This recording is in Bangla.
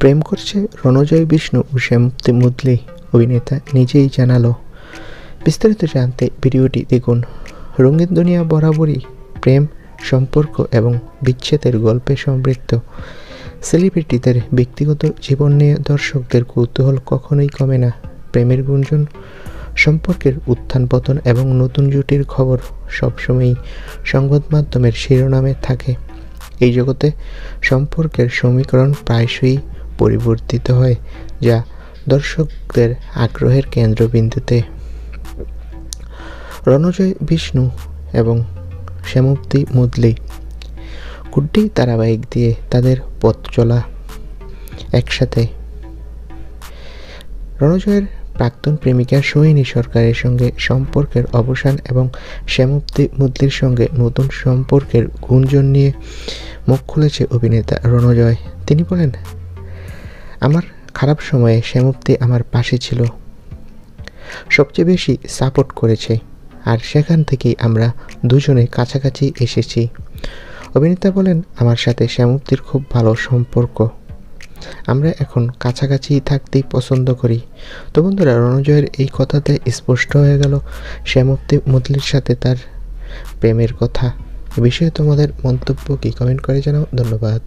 প্রেম করছে রণজয় বিষ্ণু ও শ্যামপ্তি মুদলি, অভিনেতা নিজেই জানালো। বিস্তারিত জানতে ভিডিওটি দেখুন। রঙিন দুনিয়া বরাবরই প্রেম, সম্পর্ক এবং বিচ্ছেদের গল্পে সমৃদ্ধ। সেলিব্রিটিদের ব্যক্তিগত জীবন নিয়ে দর্শকদের কৌতূহল কখনোই কমে না। প্রেমের গুঞ্জন, সম্পর্কের উত্থান পতন এবং নতুন জুটির খবর সবসময়ই সংবাদ মাধ্যমের শিরোনামে থাকে। এই জগতে সম্পর্কের সমীকরণ প্রায়শই পরিবর্তিত হয়, যা দর্শকদের আগ্রহের কেন্দ্রবিন্দুতে। রণজয় বিষ্ণু এবং শ্যামপ্তি মুদলি গুড্ডি ধারাবাহিক দিয়ে তাদের পথ চলা একসাথে। রণজয়ের প্রাক্তন প্রেমিকা সোহিনী সরকারের সঙ্গে সম্পর্কের অবসান এবং শ্যামপ্তি মুদলির সঙ্গে নতুন সম্পর্কের গুঞ্জন নিয়ে মুখ খুলেছে অভিনেতা রণজয়। তিনি বলেন, আমার খারাপ সময়ে শ্যামপ্তি আমার পাশে ছিল, সবচেয়ে বেশি সাপোর্ট করেছে, আর সেখান থেকেই আমরা দুজনে কাছাকাছি এসেছি। অভিনেতা বলেন, আমার সাথে শ্যামপ্তির খুব ভালো সম্পর্ক, আমরা এখন কাছাকাছি থাকতেই পছন্দ করি। তো বন্ধুরা, রণজয়ের এই কথাতে স্পষ্ট হয়ে গেল শ্যামপ্তি মুদলির সাথে তার প্রেমের কথা। এ বিষয়ে তোমাদের মন্তব্য কি? কমেন্ট করে জানাও। ধন্যবাদ।